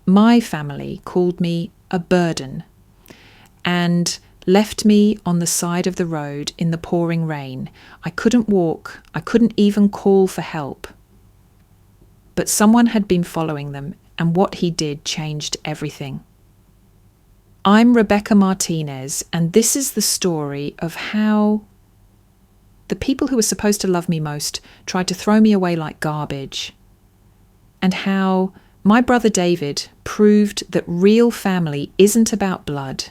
my family called me a burden and left me on the side of the road in the pouring rain. I couldn't walk. I couldn't even call for help. But someone had been following them, and what he did changed everything. I'm Rebecca Martinez, and this is the story of how the people who were supposed to love me most tried to throw me away like garbage, and how my brother David proved that real family isn't about blood.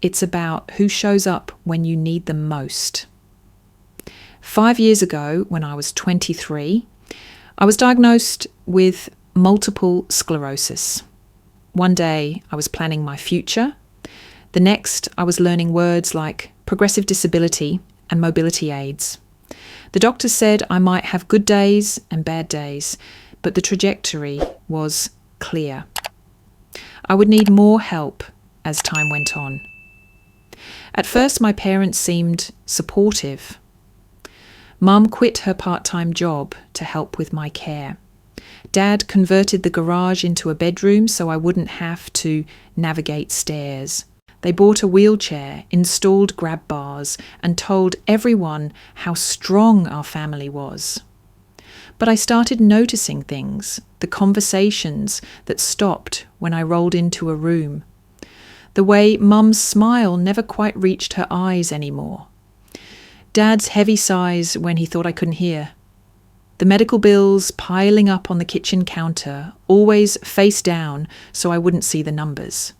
It's about who shows up when you need them most. 5 years ago, when I was 23, I was diagnosed with multiple sclerosis. One day, I was planning my future. The next, I was learning words like progressive disability and mobility aids. The doctor said I might have good days and bad days, but the trajectory was clear. I would need more help as time went on. At first, my parents seemed supportive. Mum quit her part-time job to help with my care. Dad converted the garage into a bedroom so I wouldn't have to navigate stairs. They bought a wheelchair, installed grab bars, and told everyone how strong our family was. But I started noticing things, the conversations that stopped when I rolled into a room. The way Mum's smile never quite reached her eyes anymore. Dad's heavy sighs when he thought I couldn't hear. The medical bills piling up on the kitchen counter, always face down so I wouldn't see the numbers.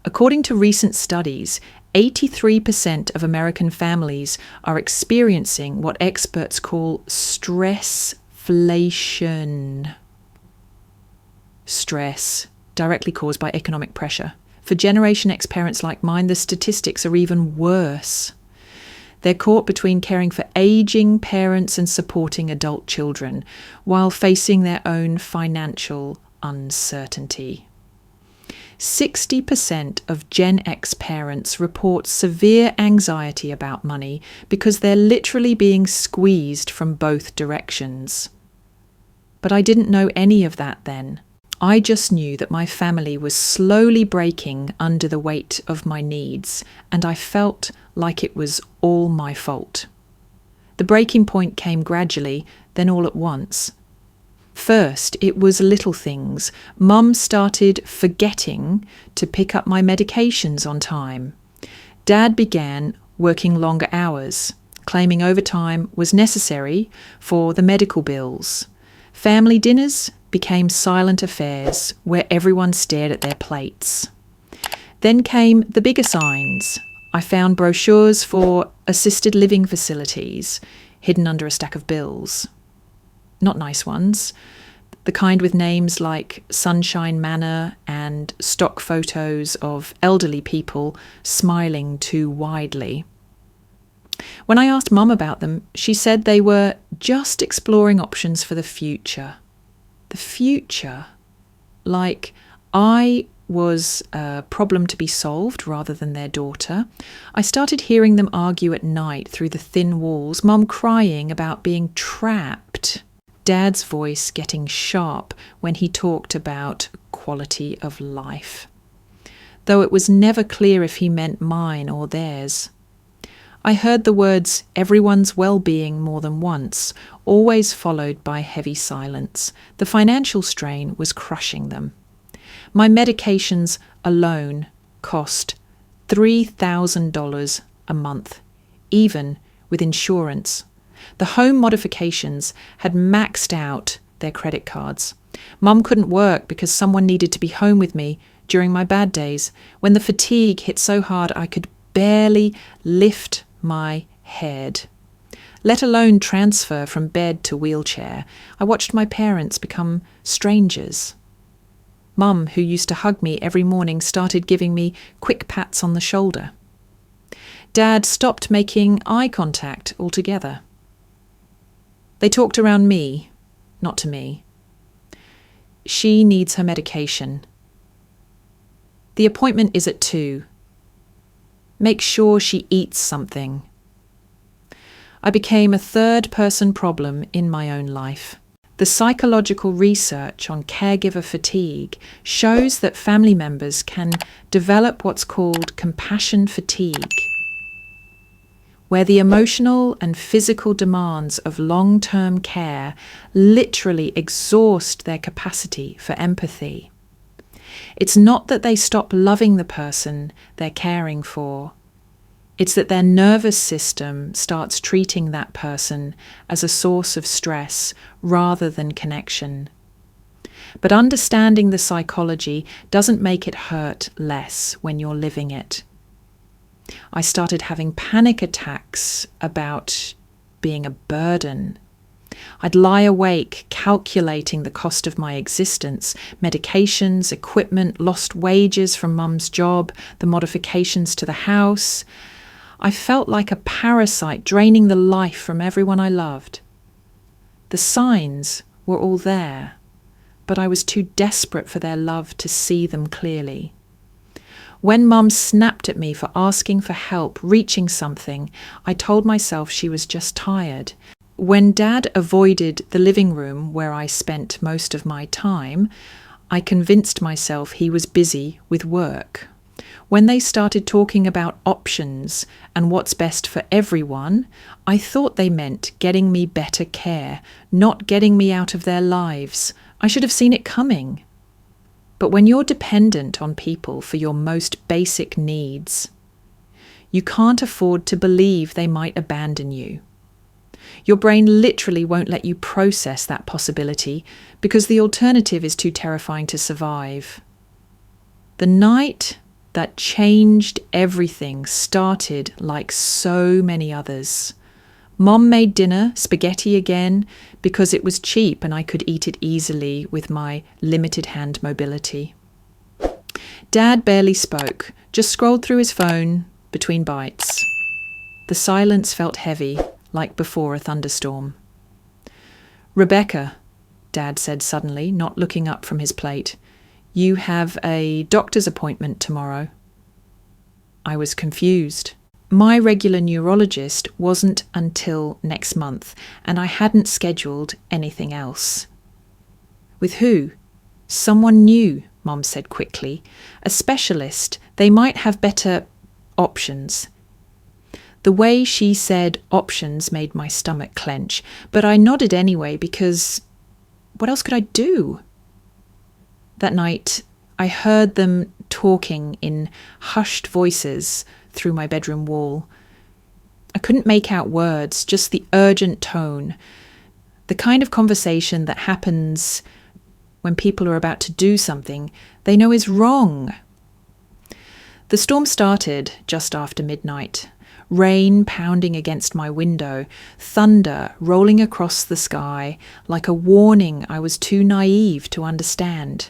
According to recent studies, 83% of American families are experiencing what experts call stressflation. Stress, directly caused by economic pressure. For Generation X parents like mine, the statistics are even worse. They're caught between caring for aging parents and supporting adult children, while facing their own financial uncertainty. 60% of Gen X parents report severe anxiety about money because they're literally being squeezed from both directions. But I didn't know any of that then. I just knew that my family was slowly breaking under the weight of my needs, and I felt like it was all my fault. The breaking point came gradually, then all at once. First, it was little things. Mum started forgetting to pick up my medications on time. Dad began working longer hours, claiming overtime was necessary for the medical bills. Family dinners became silent affairs where everyone stared at their plates. Then came the bigger signs. I found brochures for assisted living facilities hidden under a stack of bills. Not nice ones, the kind with names like Sunshine Manor and stock photos of elderly people smiling too widely. When I asked Mum about them, she said they were just exploring options for the future. The future? Like I was a problem to be solved rather than their daughter. I started hearing them argue at night through the thin walls, Mum crying about being trapped. Dad's voice getting sharp when he talked about quality of life, though it was never clear if he meant mine or theirs. I heard the words everyone's well-being more than once, always followed by heavy silence. The financial strain was crushing them. My medications alone cost $3,000 a month, even with insurance. The home modifications had maxed out their credit cards. Mum couldn't work because someone needed to be home with me during my bad days, when the fatigue hit so hard I could barely lift my head, let alone transfer from bed to wheelchair. I watched my parents become strangers. Mum, who used to hug me every morning, started giving me quick pats on the shoulder. Dad stopped making eye contact altogether. They talked around me, not to me. She needs her medication. The appointment is at 2. Make sure she eats something. I became a third-person problem in my own life. The psychological research on caregiver fatigue shows that family members can develop what's called compassion fatigue, where the emotional and physical demands of long-term care literally exhaust their capacity for empathy. It's not that they stop loving the person they're caring for. It's that their nervous system starts treating that person as a source of stress rather than connection. But understanding the psychology doesn't make it hurt less when you're living it. I started having panic attacks about being a burden. I'd lie awake calculating the cost of my existence, medications, equipment, lost wages from Mum's job, the modifications to the house. I felt like a parasite draining the life from everyone I loved. The signs were all there, but I was too desperate for their love to see them clearly. When Mum snapped at me for asking for help, reaching something, I told myself she was just tired. When Dad avoided the living room where I spent most of my time, I convinced myself he was busy with work. When they started talking about options and what's best for everyone, I thought they meant getting me better care, not getting me out of their lives. I should have seen it coming. But when you're dependent on people for your most basic needs, you can't afford to believe they might abandon you. Your brain literally won't let you process that possibility because the alternative is too terrifying to survive. The night that changed everything started like so many others. Mom made dinner, spaghetti again, because it was cheap and I could eat it easily with my limited hand mobility. Dad barely spoke, just scrolled through his phone between bites. The silence felt heavy, like before a thunderstorm. "Rebecca," Dad said suddenly, not looking up from his plate, "you have a doctor's appointment tomorrow." I was confused. My regular neurologist wasn't until next month, and I hadn't scheduled anything else. "With who?" "Someone new," Mom said quickly. "A specialist. They might have better options." The way she said options made my stomach clench, but I nodded anyway because what else could I do? That night, I heard them talking in hushed voices through my bedroom wall. I couldn't make out words, just the urgent tone, the kind of conversation that happens when people are about to do something they know is wrong. The storm started just after midnight. Rain pounding against my window, thunder rolling across the sky like a warning I was too naive to understand.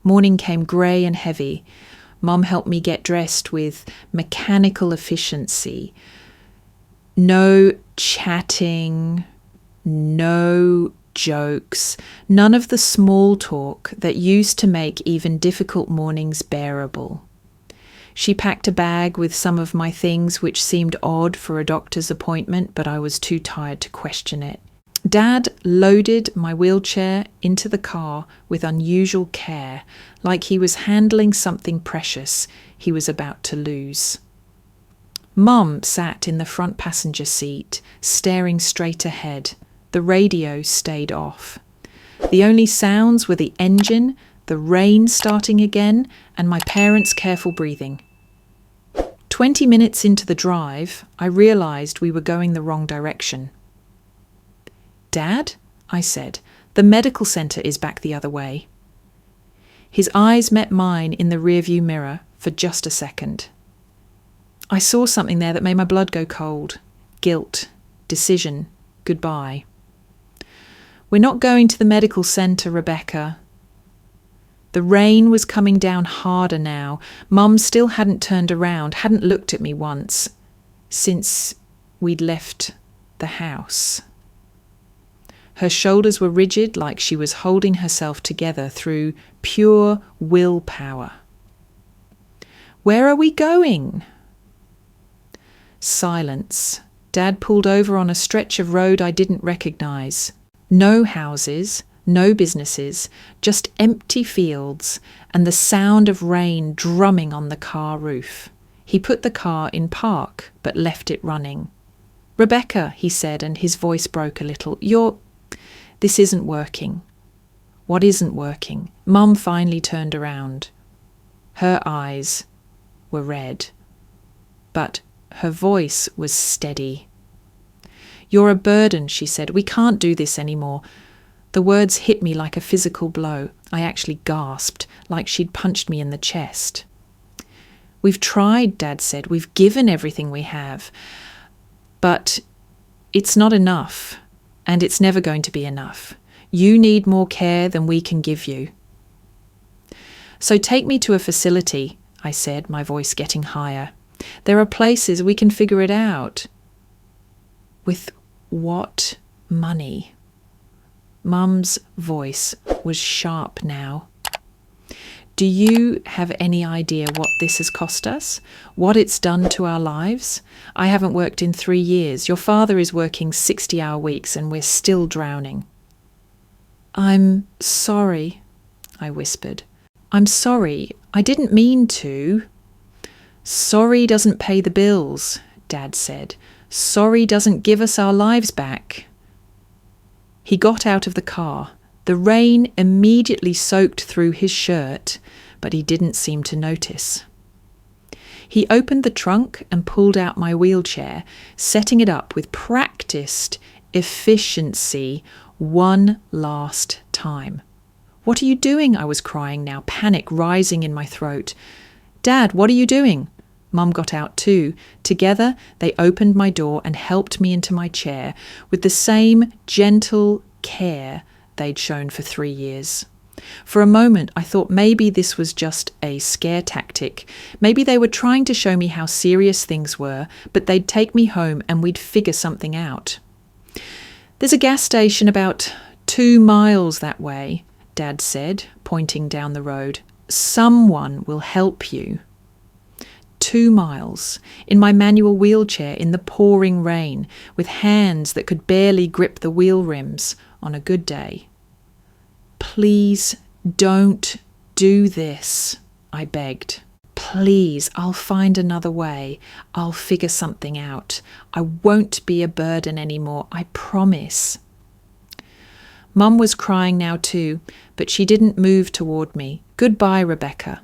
Morning came grey and heavy. Mum helped me get dressed with mechanical efficiency. No chatting, no jokes, none of the small talk that used to make even difficult mornings bearable. She packed a bag with some of my things which seemed odd for a doctor's appointment, but I was too tired to question it. Dad loaded my wheelchair into the car with unusual care, like he was handling something precious he was about to lose. Mum sat in the front passenger seat, staring straight ahead. The radio stayed off. The only sounds were the engine, the rain starting again, and my parents' careful breathing. 20 minutes into the drive, I realised we were going the wrong direction. "Dad," I said, "the medical centre is back the other way." His eyes met mine in the rearview mirror for just a second. I saw something there that made my blood go cold. Guilt, decision, goodbye. "We're not going to the medical centre, Rebecca." The rain was coming down harder now. Mum still hadn't turned around, hadn't looked at me once, since we'd left the house. Her shoulders were rigid, like she was holding herself together through pure willpower. "Where are we going?" Silence. Dad pulled over on a stretch of road I didn't recognise. No houses, no businesses, just empty fields and the sound of rain drumming on the car roof. He put the car in park, but left it running. "Rebecca," he said, and his voice broke a little, "This isn't working." "What isn't working?" Mum finally turned around. Her eyes were red, but her voice was steady. "You're a burden," she said. "We can't do this anymore." The words hit me like a physical blow. I actually gasped, like she'd punched me in the chest. "We've tried," Dad said. "We've given everything we have. But it's not enough, and it's never going to be enough. You need more care than we can give you." "So take me to a facility," I said, my voice getting higher. "There are places we can figure it out." "With what money?" Mum's voice was sharp now. "Do you have any idea what this has cost us? What it's done to our lives? I haven't worked in 3 years. Your father is working 60-hour weeks and we're still drowning." "I'm sorry," I whispered. "I'm sorry. I didn't mean to." "Sorry doesn't pay the bills," Dad said. "Sorry doesn't give us our lives back." He got out of the car. The rain immediately soaked through his shirt, but he didn't seem to notice. He opened the trunk and pulled out my wheelchair, setting it up with practiced efficiency one last time. "What are you doing?" I was crying now, panic rising in my throat. "Dad, what are you doing?" Mum got out too. Together, they opened my door and helped me into my chair with the same gentle care they'd shown for 3 years. For a moment, I thought maybe this was just a scare tactic. Maybe they were trying to show me how serious things were, but they'd take me home and we'd figure something out. "There's a gas station about 2 miles that way," Dad said, pointing down the road. "Someone will help you." 2 miles, in my manual wheelchair in the pouring rain, with hands that could barely grip the wheel rims on a good day. "Please don't do this," I begged. "Please, I'll find another way. I'll figure something out. I won't be a burden anymore, I promise." Mum was crying now too, but she didn't move toward me. "Goodbye, Rebecca."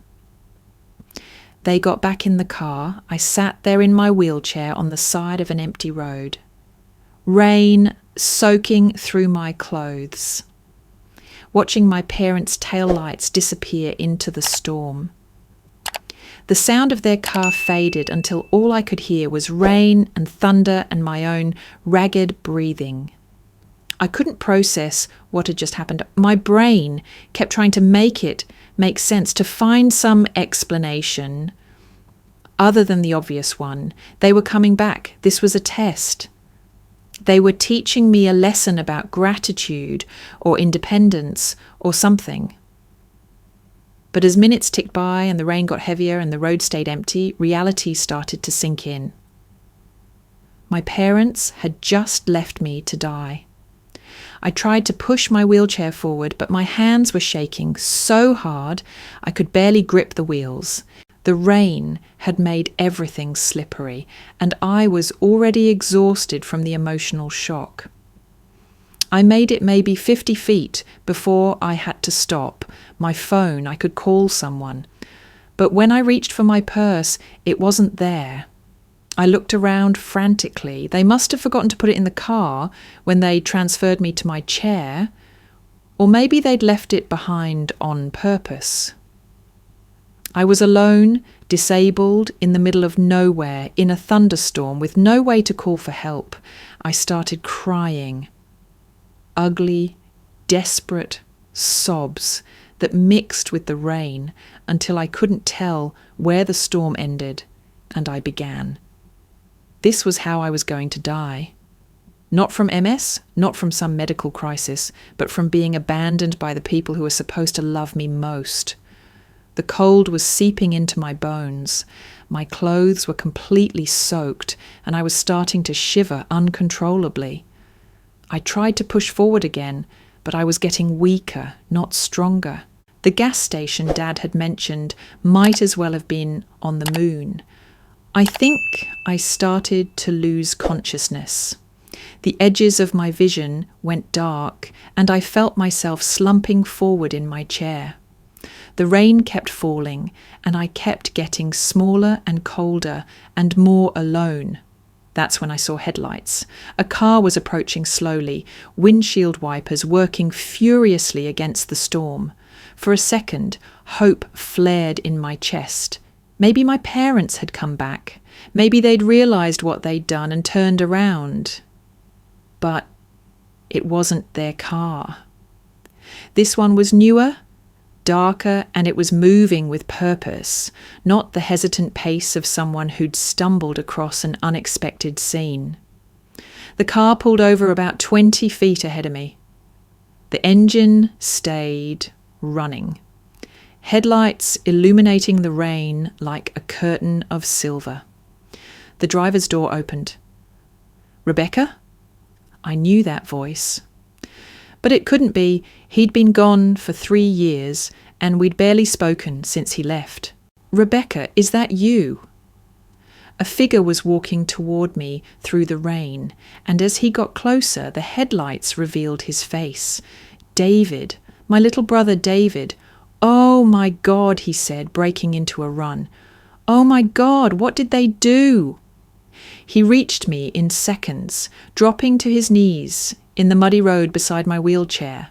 They got back in the car. I sat there in my wheelchair on the side of an empty road. Rain soaking through my clothes. Watching my parents' taillights disappear into the storm. The sound of their car faded until all I could hear was rain and thunder and my own ragged breathing. I couldn't process what had just happened. My brain kept trying to make it make sense, to find some explanation other than the obvious one. They were coming back. This was a test. They were teaching me a lesson about gratitude or independence or something. But as minutes ticked by and the rain got heavier and the road stayed empty, reality started to sink in. My parents had just left me to die. I tried to push my wheelchair forward, but my hands were shaking so hard I could barely grip the wheels. The rain had made everything slippery, and I was already exhausted from the emotional shock. I made it maybe 50 feet before I had to stop. My phone, I could call someone. But when I reached for my purse, it wasn't there. I looked around frantically. They must have forgotten to put it in the car when they transferred me to my chair, or maybe they'd left it behind on purpose. I was alone, disabled, in the middle of nowhere, in a thunderstorm, with no way to call for help. I started crying. Ugly, desperate sobs that mixed with the rain until I couldn't tell where the storm ended, and I began. This was how I was going to die. Not from MS, not from some medical crisis, but from being abandoned by the people who were supposed to love me most. The cold was seeping into my bones. My clothes were completely soaked, and I was starting to shiver uncontrollably. I tried to push forward again, but I was getting weaker, not stronger. The gas station Dad had mentioned might as well have been on the moon. I think I started to lose consciousness. The edges of my vision went dark, and I felt myself slumping forward in my chair. The rain kept falling, and I kept getting smaller and colder and more alone. That's when I saw headlights. A car was approaching slowly, windshield wipers working furiously against the storm. For a second, hope flared in my chest. Maybe my parents had come back. Maybe they'd realised what they'd done and turned around. But it wasn't their car. This one was newer, darker, and it was moving with purpose, not the hesitant pace of someone who'd stumbled across an unexpected scene. The car pulled over about 20 feet ahead of me. The engine stayed running, headlights illuminating the rain like a curtain of silver. The driver's door opened. "Rebecca?" I knew that voice. But it couldn't be. He'd been gone for 3 years, and we'd barely spoken since he left. "Rebecca, is that you?" A figure was walking toward me through the rain, and as he got closer, the headlights revealed his face. "David, my little brother David." "Oh my God," he said, breaking into a run. "Oh my God, what did they do?" He reached me in seconds, dropping to his knees in the muddy road beside my wheelchair.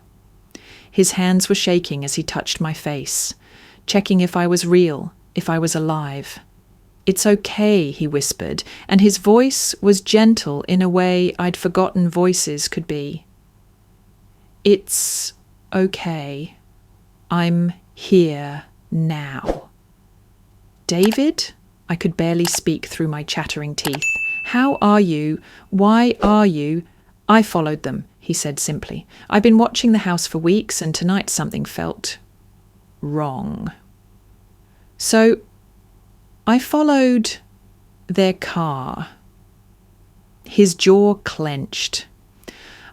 His hands were shaking as he touched my face, checking if I was real, if I was alive. "It's okay," he whispered, and his voice was gentle in a way I'd forgotten voices could be. "It's okay. I'm here now." "David?" I could barely speak through my chattering teeth. "How are you? Why are you?" "I followed them," he said simply. "I've been watching the house for weeks, and tonight something felt wrong. So I followed their car." His jaw clenched.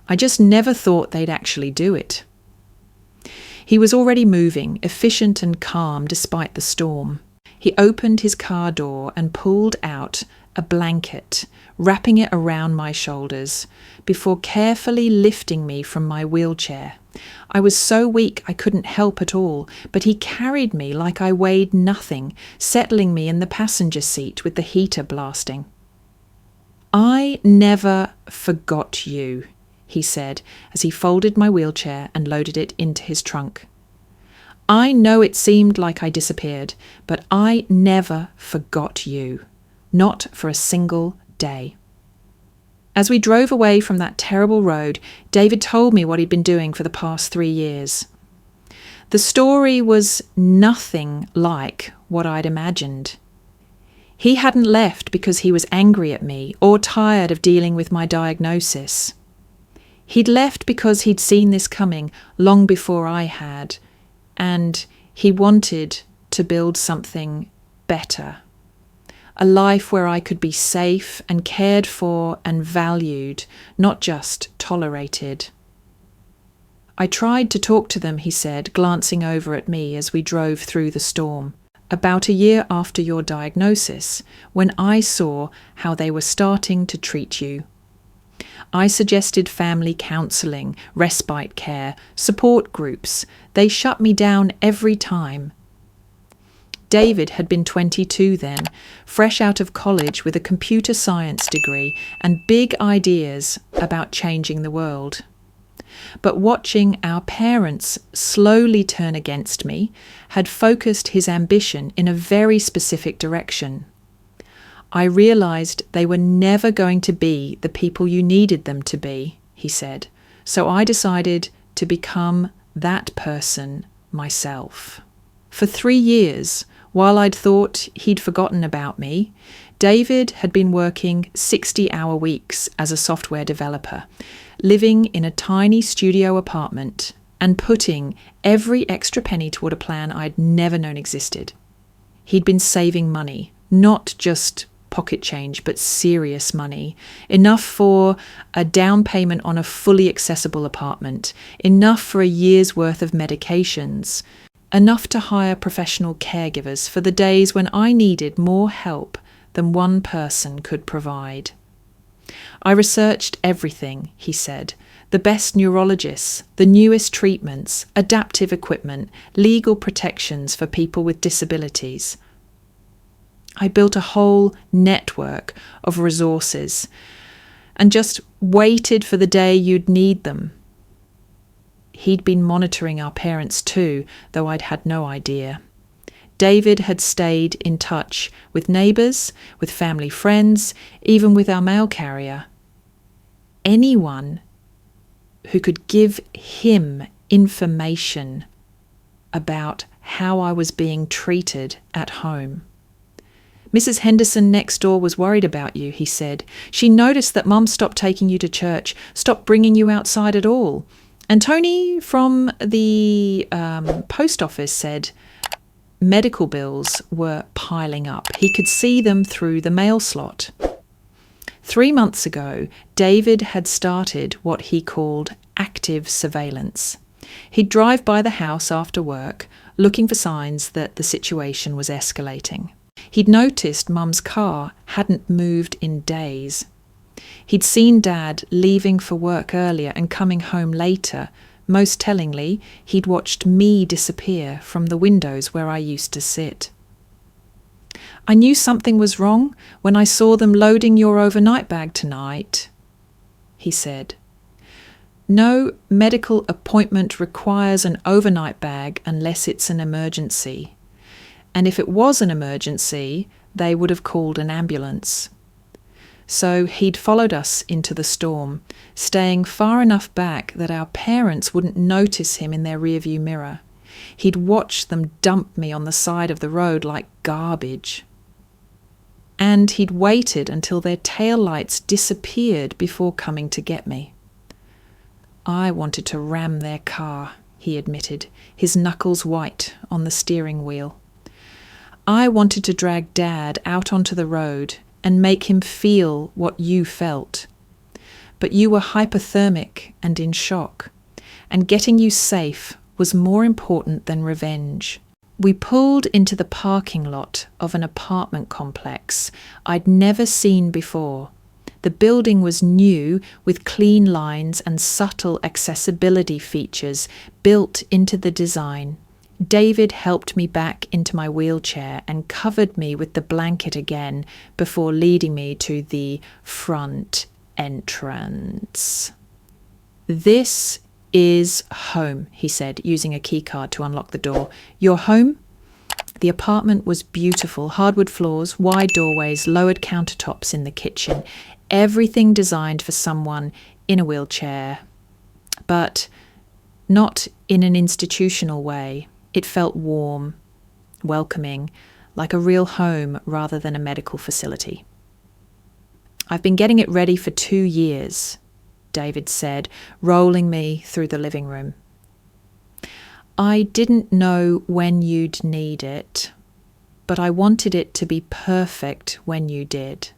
I just never thought they'd actually do it. He was already moving, efficient and calm despite the storm. He opened his car door and pulled out a blanket, wrapping it around my shoulders, before carefully lifting me from my wheelchair. I was so weak I couldn't help at all, but he carried me like I weighed nothing, settling me in the passenger seat with the heater blasting. "I never forgot you," he said as he folded my wheelchair and loaded it into his trunk. "I know it seemed like I disappeared, but I never forgot you. Not for a single day." As we drove away from that terrible road, David told me what he'd been doing for the past 3 years. The story was nothing like what I'd imagined. He hadn't left because he was angry at me or tired of dealing with my diagnosis. He'd left because he'd seen this coming long before I had, and he wanted to build something better. A life where I could be safe and cared for and valued, not just tolerated. "I tried to talk to them," he said, glancing over at me as we drove through the storm. "About a year after your diagnosis, when I saw how they were starting to treat you. I suggested family counselling, respite care, support groups. They shut me down every time." David had been 22 then, fresh out of college with a computer science degree and big ideas about changing the world. But watching our parents slowly turn against me had focused his ambition in a very specific direction. "I realised they were never going to be the people you needed them to be," he said. "So I decided to become that person myself." For 3 years, while I'd thought he'd forgotten about me, David had been working 60-hour weeks as a software developer, living in a tiny studio apartment and putting every extra penny toward a plan I'd never known existed. He'd been saving money, not just pocket change, but serious money. Enough for a down payment on a fully accessible apartment. Enough for a year's worth of medications. Enough to hire professional caregivers for the days when I needed more help than one person could provide. I researched everything, he said. The best neurologists, the newest treatments, adaptive equipment, legal protections for people with disabilities. I built a whole network of resources and just waited for the day you'd need them. He'd been monitoring our parents too, though I'd had no idea. David had stayed in touch with neighbours, with family friends, even with our mail carrier. Anyone who could give him information about how I was being treated at home. Mrs. Henderson next door was worried about you, he said. She noticed that Mum stopped taking you to church, stopped bringing you outside at all. And Tony from the post office said medical bills were piling up. He could see them through the mail slot. 3 months ago, David had started what he called active surveillance. He'd drive by the house after work, looking for signs that the situation was escalating. He'd noticed Mum's car hadn't moved in days. He'd seen Dad leaving for work earlier and coming home later. Most tellingly, he'd watched me disappear from the windows where I used to sit. I knew something was wrong when I saw them loading your overnight bag tonight, he said. No medical appointment requires an overnight bag unless it's an emergency. And if it was an emergency, they would have called an ambulance. So he'd followed us into the storm, staying far enough back that our parents wouldn't notice him in their rearview mirror. He'd watched them dump me on the side of the road like garbage. And he'd waited until their taillights disappeared before coming to get me. I wanted to ram their car, he admitted, his knuckles white on the steering wheel. I wanted to drag Dad out onto the road and make him feel what you felt. But you were hypothermic and in shock, and getting you safe was more important than revenge. We pulled into the parking lot of an apartment complex I'd never seen before. The building was new, with clean lines and subtle accessibility features built into the design. David helped me back into my wheelchair and covered me with the blanket again before leading me to the front entrance. This is home, he said, using a keycard to unlock the door. Your home? The apartment was beautiful. Hardwood floors, wide doorways, lowered countertops in the kitchen. Everything designed for someone in a wheelchair, but not in an institutional way. It felt warm, welcoming, like a real home rather than a medical facility. I've been getting it ready for 2 years, David said, rolling me through the living room. I didn't know when you'd need it, but I wanted it to be perfect when you did.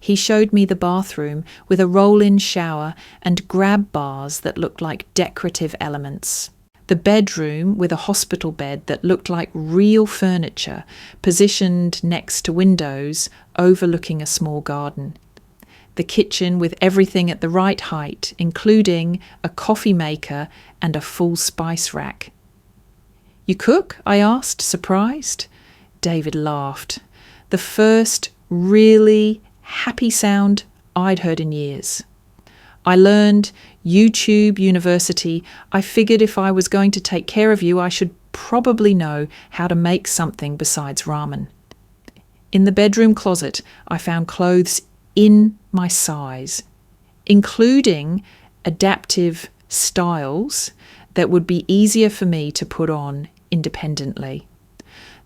He showed me the bathroom with a roll-in shower and grab bars that looked like decorative elements. The bedroom with a hospital bed that looked like real furniture, positioned next to windows overlooking a small garden. The kitchen with everything at the right height, including a coffee maker and a full spice rack. You cook? I asked, surprised. David laughed. The first really happy sound I'd heard in years. I learned YouTube University. I figured if I was going to take care of you, I should probably know how to make something besides ramen. In the bedroom closet, I found clothes in my size, including adaptive styles that would be easier for me to put on independently.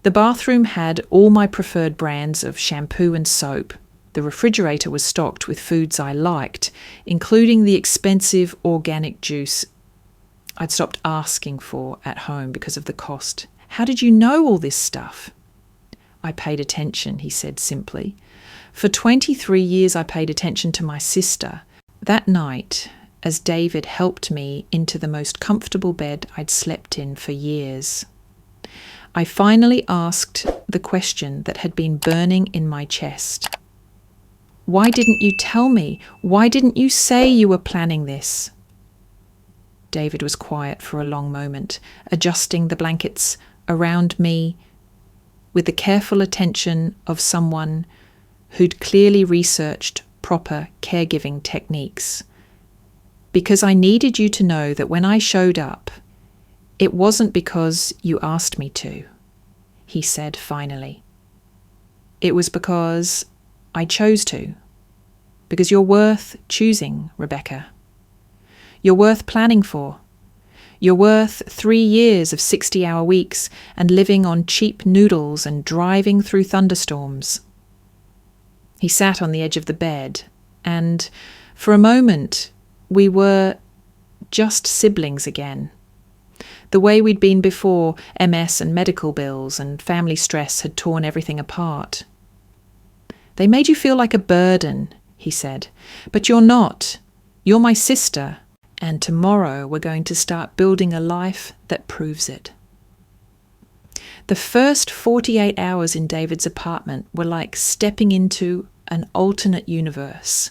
The bathroom had all my preferred brands of shampoo and soap. The refrigerator was stocked with foods I liked, including the expensive organic juice I'd stopped asking for at home because of the cost. How did you know all this stuff? I paid attention, he said simply. For 23 years I paid attention to my sister. That night, as David helped me into the most comfortable bed I'd slept in for years, I finally asked the question that had been burning in my chest. Why didn't you tell me? Why didn't you say you were planning this? David was quiet for a long moment, adjusting the blankets around me with the careful attention of someone who'd clearly researched proper caregiving techniques. Because I needed you to know that when I showed up, it wasn't because you asked me to, he said finally. It was because I chose to. Because you're worth choosing, Rebecca. You're worth planning for. You're worth 3 years of 60-hour weeks and living on cheap noodles and driving through thunderstorms. He sat on the edge of the bed, and for a moment we were just siblings again. The way we'd been before MS and medical bills and family stress had torn everything apart. They made you feel like a burden, he said, but you're not. You're my sister. And tomorrow we're going to start building a life that proves it. The first 48 hours in David's apartment were like stepping into an alternate universe,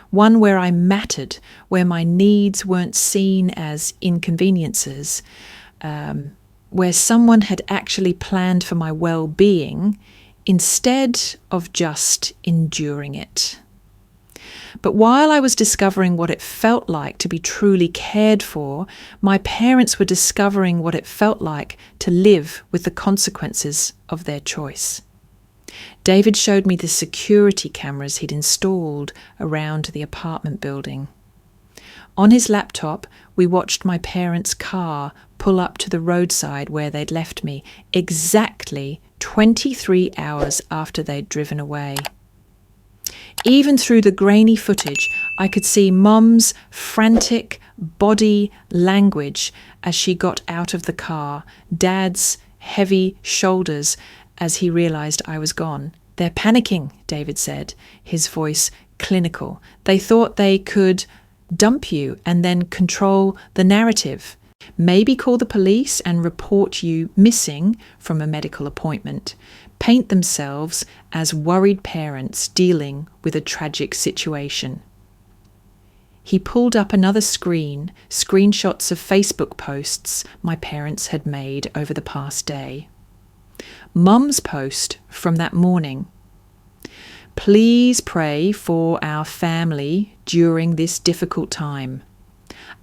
one where I mattered, where my needs weren't seen as inconveniences, where someone had actually planned for my well-being instead of just enduring it. But while I was discovering what it felt like to be truly cared for, my parents were discovering what it felt like to live with the consequences of their choice. David showed me the security cameras he'd installed around the apartment building. On his laptop, we watched my parents' car pull up to the roadside where they'd left me, exactly 23 hours after they'd driven away. Even through the grainy footage, I could see Mum's frantic body language as she got out of the car, Dad's heavy shoulders as he realised I was gone. They're panicking, David said, his voice clinical. They thought they could dump you and then control the narrative. Maybe call the police and report you missing from a medical appointment. Paint themselves as worried parents dealing with a tragic situation. He pulled up another screen, screenshots of Facebook posts my parents had made over the past day. Mum's post from that morning. Please pray for our family during this difficult time.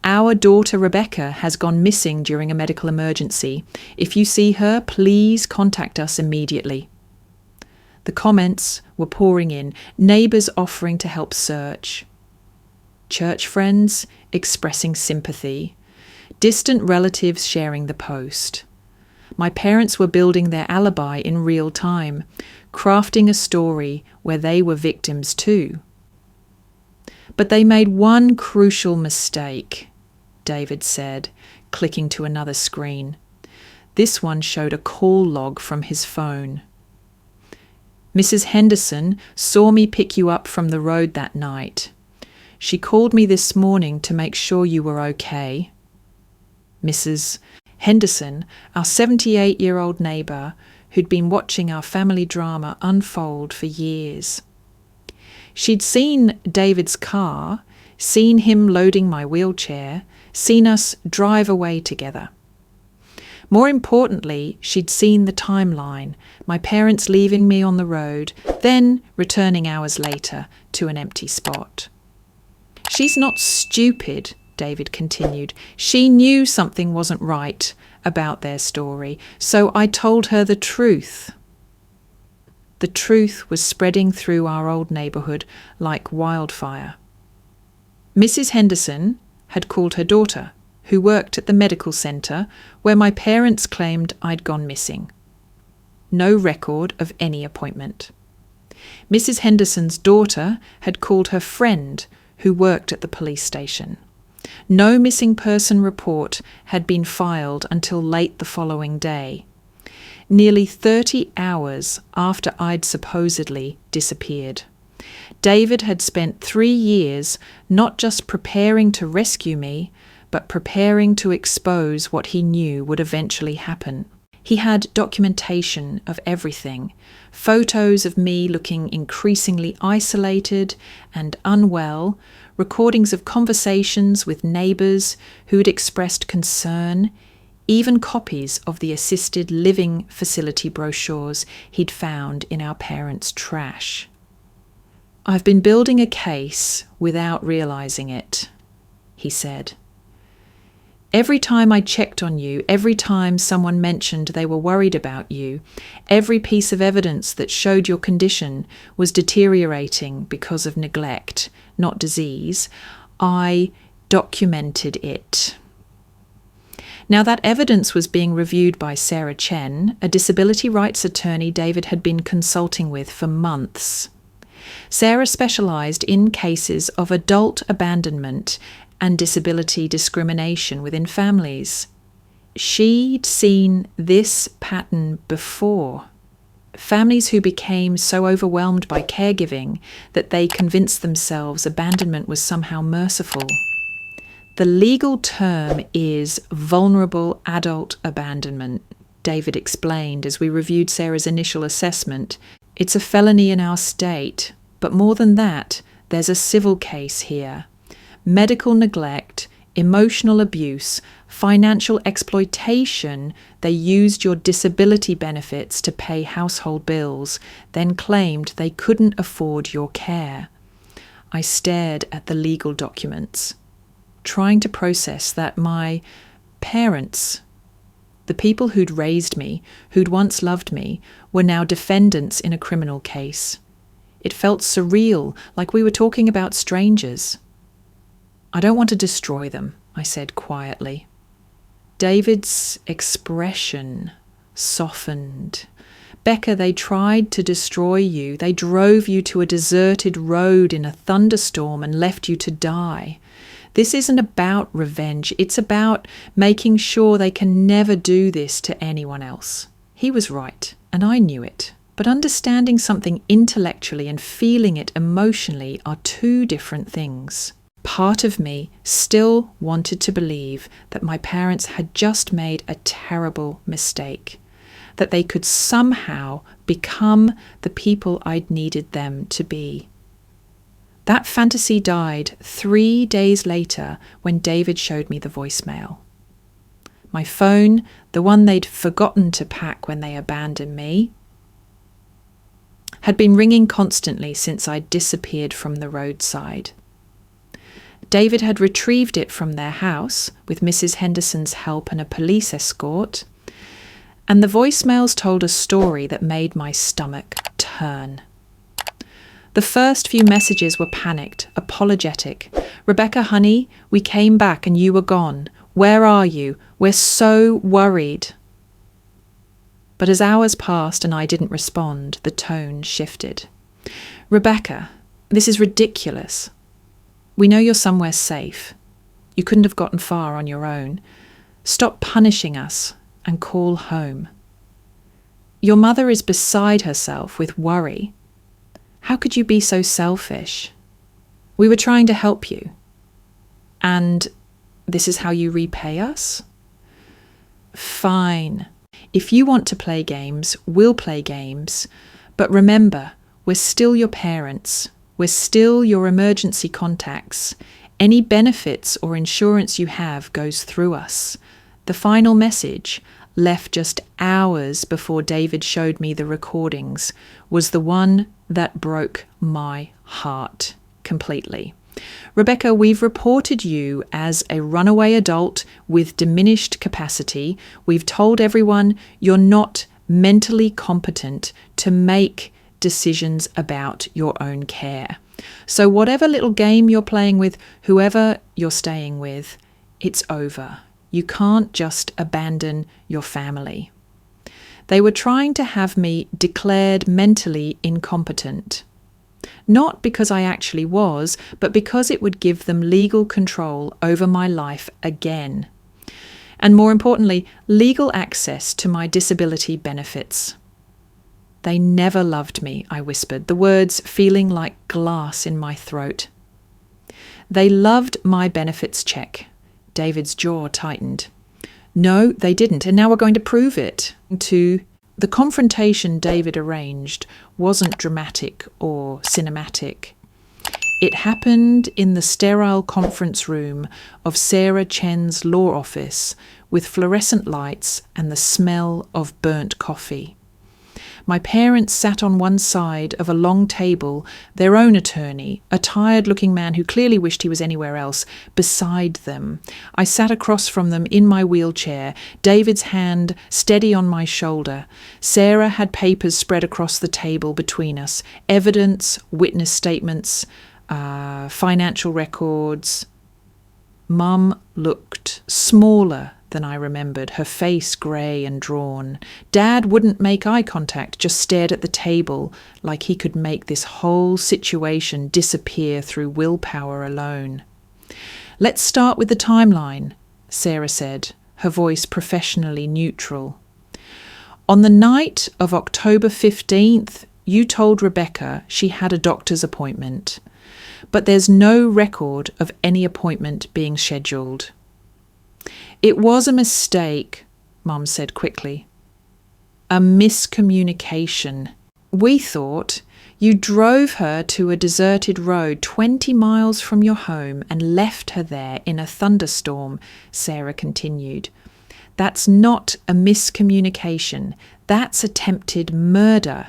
Our daughter Rebecca has gone missing during a medical emergency. If you see her, please contact us immediately. The comments were pouring in, neighbours offering to help search, church friends expressing sympathy, distant relatives sharing the post. My parents were building their alibi in real time, crafting a story where they were victims too. But they made one crucial mistake, David said, clicking to another screen. This one showed a call log from his phone. Mrs. Henderson saw me pick you up from the road that night. She called me this morning to make sure you were okay. Mrs. Henderson, our 78-year-old neighbour who'd been watching our family drama unfold for years. She'd seen David's car, seen him loading my wheelchair, seen us drive away together. More importantly, she'd seen the timeline, my parents leaving me on the road, then returning hours later to an empty spot. She's not stupid, David continued. She knew something wasn't right about their story, so I told her the truth. The truth was spreading through our old neighbourhood like wildfire. Mrs. Henderson had called her daughter, who worked at the medical centre where my parents claimed I'd gone missing. No record of any appointment. Mrs. Henderson's daughter had called her friend, who worked at the police station. No missing person report had been filed until late the following day. nearly 30 hours after I'd supposedly disappeared. David had spent 3 years not just preparing to rescue me, but preparing to expose what he knew would eventually happen. He had documentation of everything, photos of me looking increasingly isolated and unwell, recordings of conversations with neighbours who had expressed concern, even copies of the assisted living facility brochures he'd found in our parents' trash. "I've been building a case without realising it," he said. "Every time I checked on you, every time someone mentioned they were worried about you, every piece of evidence that showed your condition was deteriorating because of neglect, not disease, I documented it." Now, that evidence was being reviewed by Sarah Chen, a disability rights attorney David had been consulting with for months. Sarah specialised in cases of adult abandonment and disability discrimination within families. She'd seen this pattern before. Families who became so overwhelmed by caregiving that they convinced themselves abandonment was somehow merciful. The legal term is vulnerable adult abandonment, David explained as we reviewed Sarah's initial assessment. It's a felony in our state, but more than that, there's a civil case here. Medical neglect, emotional abuse, financial exploitation. They used your disability benefits to pay household bills, then claimed they couldn't afford your care. I stared at the legal documents, trying to process that my parents, the people who'd raised me, who'd once loved me, were now defendants in a criminal case. It felt surreal, like we were talking about strangers. "I don't want to destroy them," I said quietly. David's expression softened. "Becca, they tried to destroy you. They drove you to a deserted road in a thunderstorm and left you to die. This isn't about revenge. It's about making sure they can never do this to anyone else." He was right, and I knew it. But understanding something intellectually and feeling it emotionally are two different things. Part of me still wanted to believe that my parents had just made a terrible mistake, that they could somehow become the people I'd needed them to be. That fantasy died 3 days later when David showed me the voicemail. My phone, the one they'd forgotten to pack when they abandoned me, had been ringing constantly since I'd disappeared from the roadside. David had retrieved it from their house with Mrs. Henderson's help and a police escort, and the voicemails told a story that made my stomach turn. The first few messages were panicked, apologetic. "Rebecca, honey, we came back and you were gone. Where are you? We're so worried." But as hours passed and I didn't respond, the tone shifted. "Rebecca, this is ridiculous. We know you're somewhere safe. You couldn't have gotten far on your own. Stop punishing us and call home. Your mother is beside herself with worry. How could you be so selfish? We were trying to help you. And this is how you repay us? Fine. If you want to play games, we'll play games. But remember, we're still your parents. We're still your emergency contacts. Any benefits or insurance you have goes through us." The final message, left just hours before David showed me the recordings, was the one that broke my heart completely. "Rebecca, we've reported you as a runaway adult with diminished capacity. We've told everyone you're not mentally competent to make decisions about your own care. So whatever little game you're playing with whoever you're staying with, it's over. You can't just abandon your family." They were trying to have me declared mentally incompetent. Not because I actually was, but because it would give them legal control over my life again. and more importantly, legal access to my disability benefits. They never loved me, I whispered, the words feeling like glass in my throat. They loved my benefits check. David's jaw tightened. No, they didn't, and now we're going to prove it. The confrontation David arranged wasn't dramatic or cinematic. It happened in the sterile conference room of Sarah Chen's law office with fluorescent lights and the smell of burnt coffee. My parents sat on one side of a long table, their own attorney, a tired-looking man who clearly wished he was anywhere else, beside them. I sat across from them in my wheelchair, David's hand steady on my shoulder. Sarah had papers spread across the table between us, evidence, witness statements, financial records. Mum looked smaller than I remembered, her face grey and drawn. Dad wouldn't make eye contact, just stared at the table like he could make this whole situation disappear through willpower alone. Let's start with the timeline, Sarah said, her voice professionally neutral. On the night of October 15th, you told Rebecca she had a doctor's appointment, but there's no record of any appointment being scheduled. It was a mistake, Mum said quickly. A miscommunication. We thought you drove her to a deserted road 20 miles from your home and left her there in a thunderstorm, Sarah continued. That's not a miscommunication. That's attempted murder.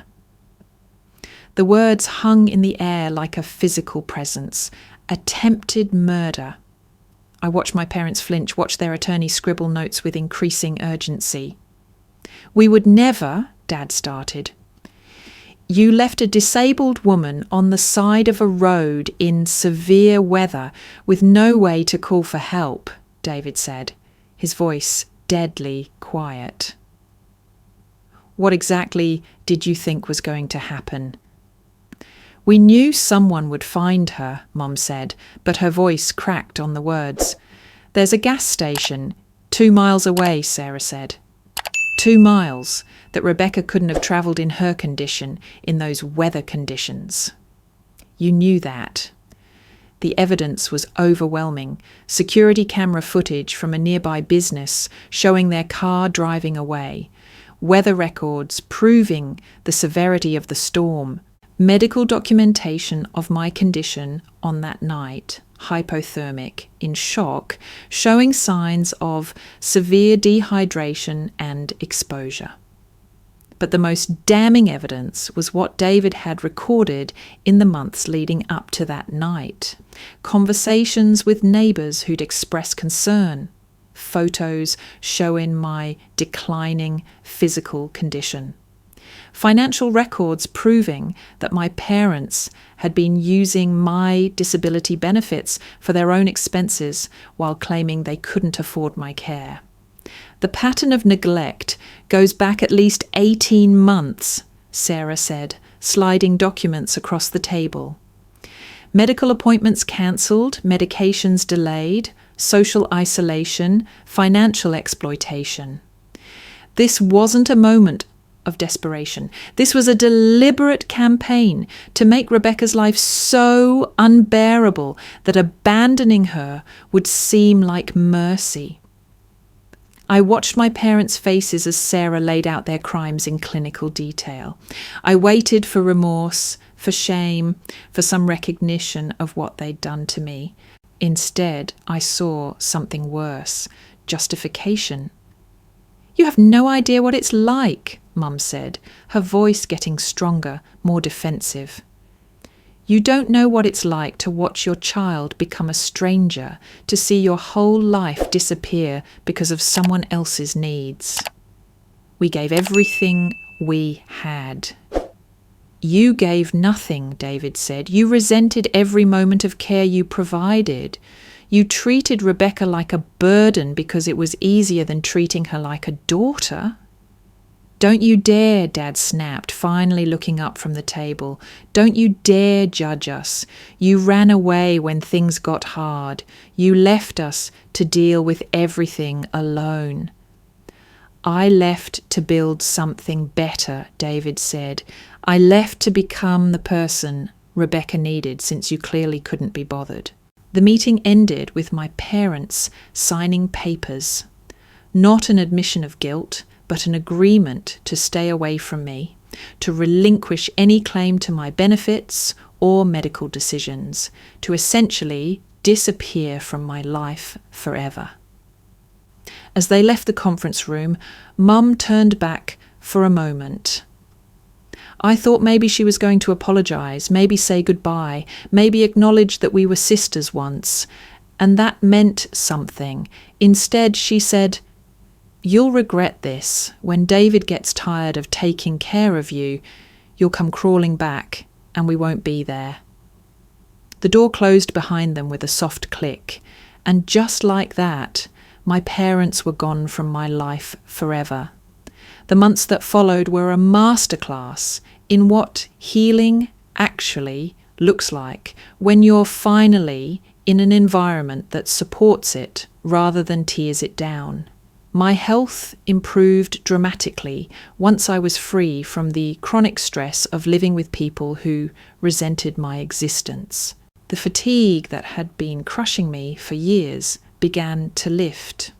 The words hung in the air like a physical presence. Attempted murder. I watched my parents flinch, watched their attorney scribble notes with increasing urgency. We would never, Dad started. You left a disabled woman on the side of a road in severe weather with no way to call for help, David said, his voice deadly quiet. What exactly did you think was going to happen? We knew someone would find her, Mum said, but her voice cracked on the words. There's a gas station 2 miles away, Sarah said. 2 miles that Rebecca couldn't have travelled in her condition, in those weather conditions. You knew that. The evidence was overwhelming. Security camera footage from a nearby business showing their car driving away. Weather records proving the severity of the storm. Medical documentation of my condition on that night, hypothermic, in shock, showing signs of severe dehydration and exposure. But the most damning evidence was what David had recorded in the months leading up to that night. Conversations with neighbours who'd expressed concern. Photos showing my declining physical condition. Financial records proving that my parents had been using my disability benefits for their own expenses while claiming they couldn't afford my care. The pattern of neglect goes back at least 18 months, Sarah said, sliding documents across the table. Medical appointments cancelled, medications delayed, social isolation, financial exploitation. This wasn't a moment of desperation. This was a deliberate campaign to make Rebecca's life so unbearable that abandoning her would seem like mercy. I watched my parents' faces as Sarah laid out their crimes in clinical detail. I waited for remorse, for shame, for some recognition of what they'd done to me. Instead, I saw something worse, justification. You have no idea what it's like, Mum said, her voice getting stronger, more defensive. You don't know what it's like to watch your child become a stranger, to see your whole life disappear because of someone else's needs. We gave everything we had. You gave nothing, David said. You resented every moment of care you provided. You treated Rebecca like a burden because it was easier than treating her like a daughter. "Don't you dare," Dad snapped, finally looking up from the table. "Don't you dare judge us. You ran away when things got hard. You left us to deal with everything alone." "I left to build something better," David said. "I left to become the person Rebecca needed, since you clearly couldn't be bothered." The meeting ended with my parents signing papers. Not an admission of guilt, but an agreement to stay away from me, to relinquish any claim to my benefits or medical decisions, to essentially disappear from my life forever. As they left the conference room, Mum turned back for a moment. I thought maybe she was going to apologise, maybe say goodbye, maybe acknowledge that we were sisters once, and that meant something. Instead, she said, "You'll regret this. When David gets tired of taking care of you, you'll come crawling back, and we won't be there." The door closed behind them with a soft click, and just like that, my parents were gone from my life forever. The months that followed were a masterclass in what healing actually looks like when you're finally in an environment that supports it rather than tears it down. My health improved dramatically once I was free from the chronic stress of living with people who resented my existence. The fatigue that had been crushing me for years began to lift.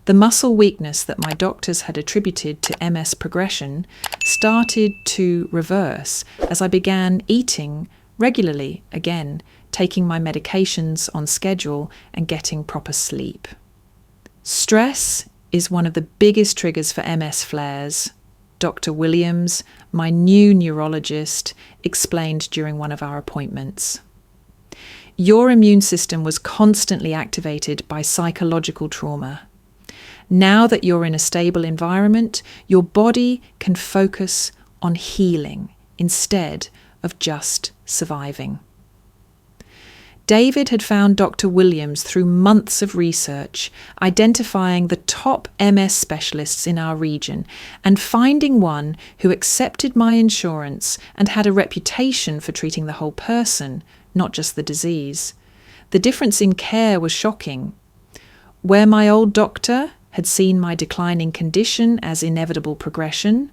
The muscle weakness that my doctors had attributed to MS progression started to reverse as I began eating regularly again, taking my medications on schedule and getting proper sleep. Stress is one of the biggest triggers for MS flares. Dr. Williams, my new neurologist, explained during one of our appointments. Your immune system was constantly activated by psychological trauma. Now that you're in a stable environment, your body can focus on healing instead of just surviving. David had found Dr. Williams through months of research, identifying the top MS specialists in our region and finding one who accepted my insurance and had a reputation for treating the whole person, not just the disease. The difference in care was shocking. Where my old doctor had seen my declining condition as inevitable progression,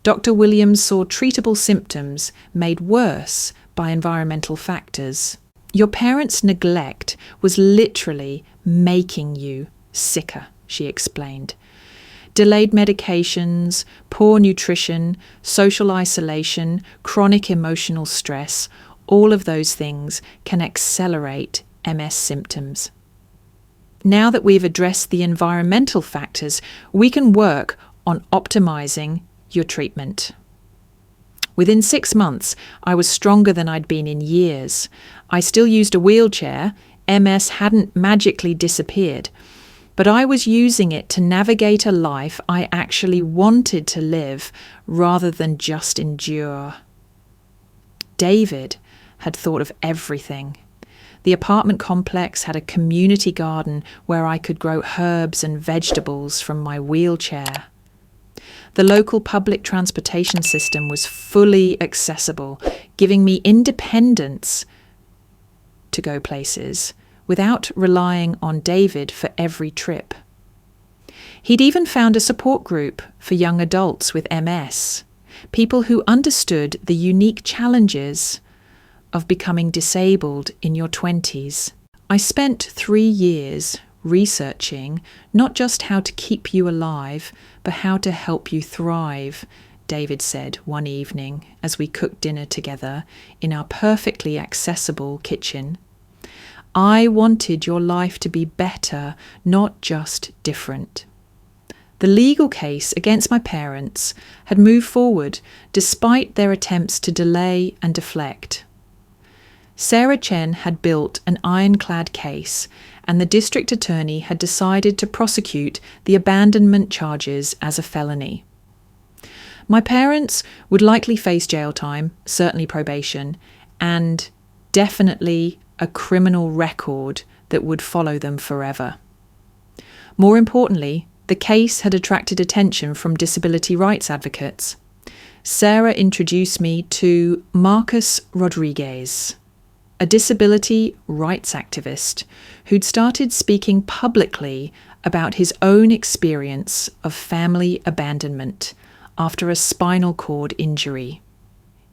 Dr. Williams saw treatable symptoms made worse by environmental factors. Your parents' neglect was literally making you sicker, she explained. Delayed medications, poor nutrition, social isolation, chronic emotional stress, all of those things can accelerate MS symptoms. Now that we've addressed the environmental factors, we can work on optimizing your treatment. Within 6 months, I was stronger than I'd been in years. I still used a wheelchair. MS hadn't magically disappeared, but I was using it to navigate a life I actually wanted to live rather than just endure. David had thought of everything. The apartment complex had a community garden where I could grow herbs and vegetables from my wheelchair. The local public transportation system was fully accessible, giving me independence to go places without relying on David for every trip. He'd even found a support group for young adults with MS, people who understood the unique challenges of becoming disabled in your 20s. I spent 3 years researching not just how to keep you alive, but how to help you thrive, David said one evening as we cooked dinner together in our perfectly accessible kitchen. I wanted your life to be better, not just different. The legal case against my parents had moved forward despite their attempts to delay and deflect. Sarah Chen had built an ironclad case, and the district attorney had decided to prosecute the abandonment charges as a felony. My parents would likely face jail time, certainly probation, and definitely a criminal record that would follow them forever. More importantly, The case had attracted attention from disability rights advocates. Sarah introduced me to Marcus Rodriguez, a disability rights activist who'd started speaking publicly about his own experience of family abandonment after a spinal cord injury.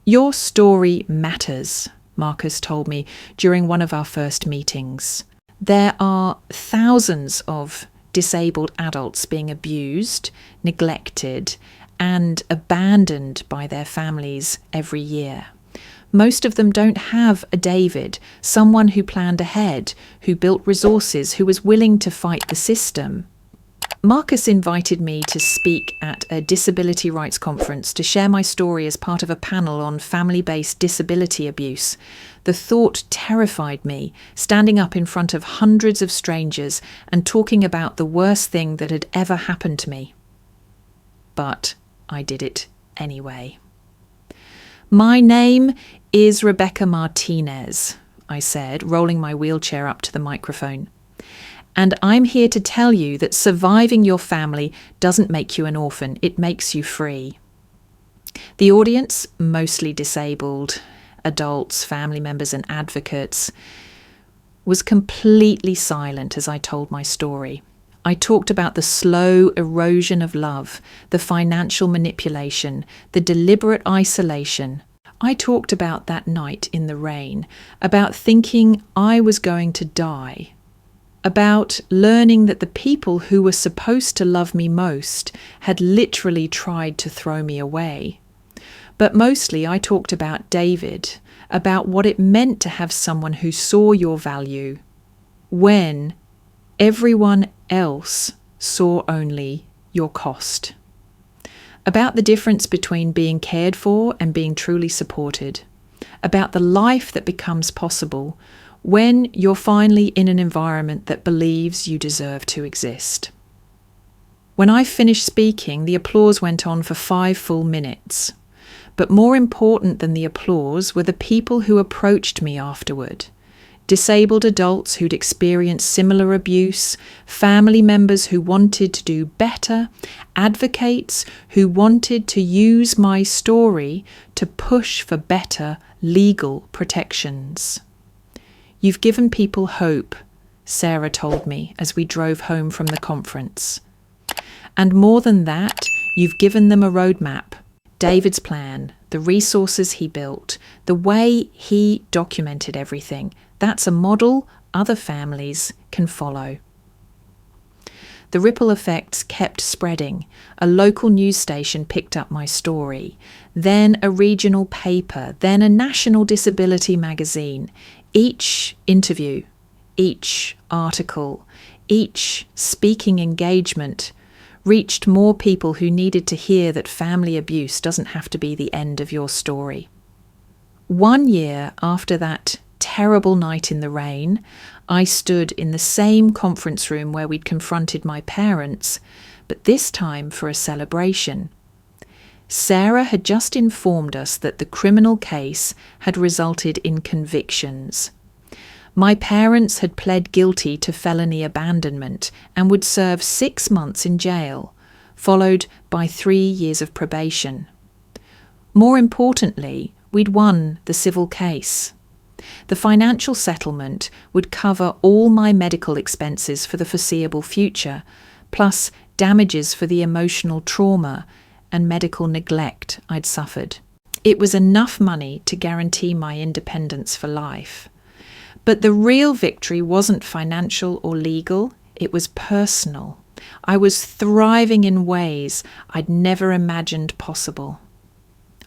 "Your story matters," Marcus told me during one of our first meetings. "There are thousands of disabled adults being abused, neglected, and abandoned by their families every year. Most of them don't have a David, someone who planned ahead, who built resources, who was willing to fight the system." Marcus invited me to speak at a disability rights conference to share my story as part of a panel on family-based disability abuse. The thought terrified me, standing up in front of hundreds of strangers and talking about the worst thing that had ever happened to me. But I did it anyway. "My name is Rebecca Martinez," I said, rolling my wheelchair up to the microphone. "And I'm here to tell you that surviving your family doesn't make you an orphan, it makes you free." The audience, mostly disabled, adults, family members and advocates, was completely silent as I told my story. I talked about the slow erosion of love, the financial manipulation, the deliberate isolation. I talked about that night in the rain, about thinking I was going to die, about learning that the people who were supposed to love me most had literally tried to throw me away. But mostly I talked about David, about what it meant to have someone who saw your value when everyone else saw only your cost. About the difference between being cared for and being truly supported. About the life that becomes possible when you're finally in an environment that believes you deserve to exist. When I finished speaking, the applause went on for 5 full minutes. But more important than the applause were the people who approached me afterward. Disabled adults who'd experienced similar abuse, family members who wanted to do better, advocates who wanted to use my story to push for better legal protections. "You've given people hope," Sarah told me as we drove home from the conference. "And more than that, you've given them a roadmap. David's plan, the resources he built, the way he documented everything. That's a model other families can follow." The ripple effects kept spreading. A local news station picked up my story, then a regional paper, then a national disability magazine. Each interview, each article, each speaking engagement reached more people who needed to hear that family abuse doesn't have to be the end of your story. 1 year after that terrible night in the rain, I stood in the same conference room where we'd confronted my parents, but this time for a celebration. Sarah had just informed us that the criminal case had resulted in convictions. My parents had pled guilty to felony abandonment and would serve 6 months in jail, followed by 3 years of probation. More importantly, we'd won the civil case. The financial settlement would cover all my medical expenses for the foreseeable future, plus damages for the emotional trauma and medical neglect I'd suffered. It was enough money to guarantee my independence for life. But the real victory wasn't financial or legal, it was personal. I was thriving in ways I'd never imagined possible.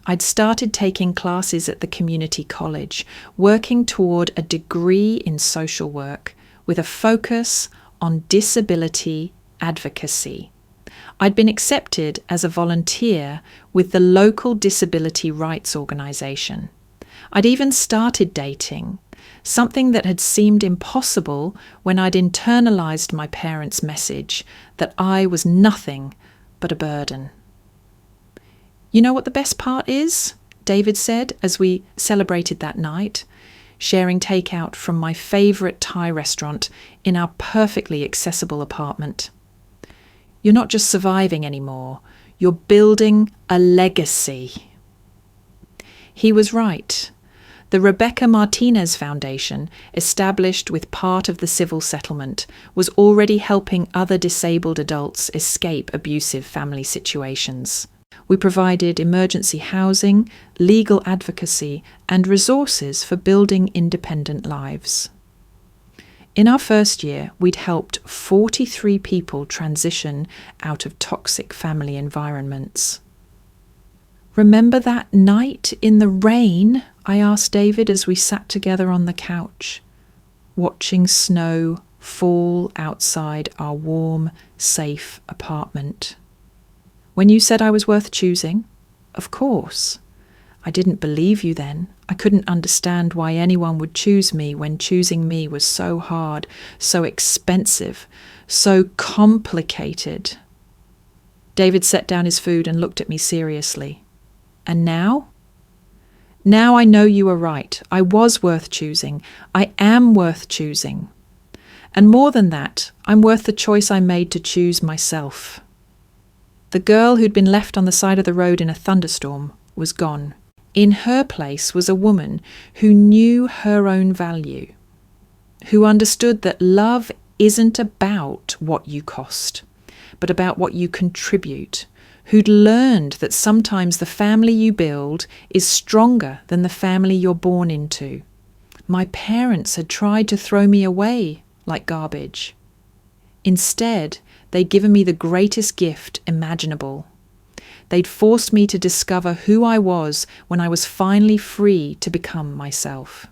I'd started taking classes at the community college, working toward a degree in social work with a focus on disability advocacy. I'd been accepted as a volunteer with the local disability rights organisation. I'd even started dating, something that had seemed impossible when I'd internalised my parents' message that I was nothing but a burden. "You know what the best part is?" David said as we celebrated that night, sharing takeout from my favourite Thai restaurant in our perfectly accessible apartment. You're not just surviving anymore. You're building a legacy. He was right. The Rebecca Martinez Foundation, established with part of the civil settlement, was already helping other disabled adults escape abusive family situations. We provided emergency housing, legal advocacy, and resources for building independent lives. In our first year, we'd helped 43 people transition out of toxic family environments. "Remember that night in the rain?" I asked David as we sat together on the couch, watching snow fall outside our warm, safe apartment. "When you said I was worth choosing?" "Of course. I didn't believe you then. I couldn't understand why anyone would choose me when choosing me was so hard, so expensive, so complicated." David set down his food and looked at me seriously. "And now?" "Now I know you were right. I was worth choosing. I am worth choosing. And more than that, I'm worth the choice I made to choose myself." The girl who'd been left on the side of the road in a thunderstorm was gone. In her place was a woman who knew her own value, who understood that love isn't about what you cost, but about what you contribute, who'd learned that sometimes the family you build is stronger than the family you're born into. My parents had tried to throw me away like garbage. Instead, they'd given me the greatest gift imaginable. They'd forced me to discover who I was when I was finally free to become myself.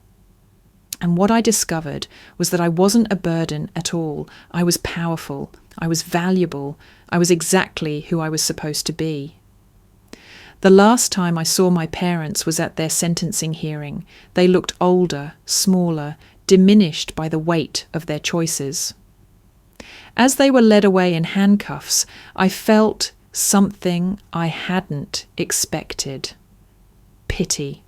And what I discovered was that I wasn't a burden at all. I was powerful. I was valuable. I was exactly who I was supposed to be. The last time I saw my parents was at their sentencing hearing. They looked older, smaller, diminished by the weight of their choices. As they were led away in handcuffs, I felt something I hadn't expected: pity.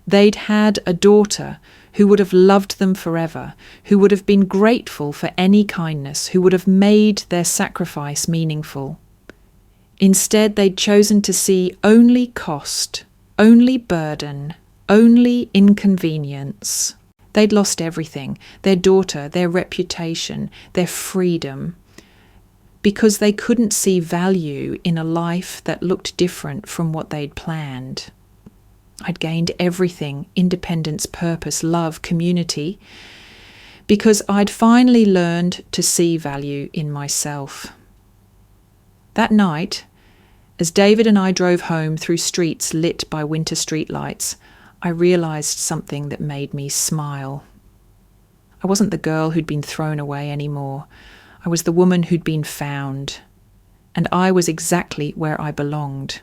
They'd had a daughter who would have loved them forever, who would have been grateful for any kindness, who would have made their sacrifice meaningful. Instead, they'd chosen to see only cost, only burden, only inconvenience. They'd lost everything: their daughter, their reputation, their freedom, because they couldn't see value in a life that looked different from what they'd planned. I'd gained everything: independence, purpose, love, community, because I'd finally learned to see value in myself. That night, as David and I drove home through streets lit by winter streetlights, I realised something that made me smile. I wasn't the girl who'd been thrown away anymore. I was the woman who'd been found, and I was exactly where I belonged.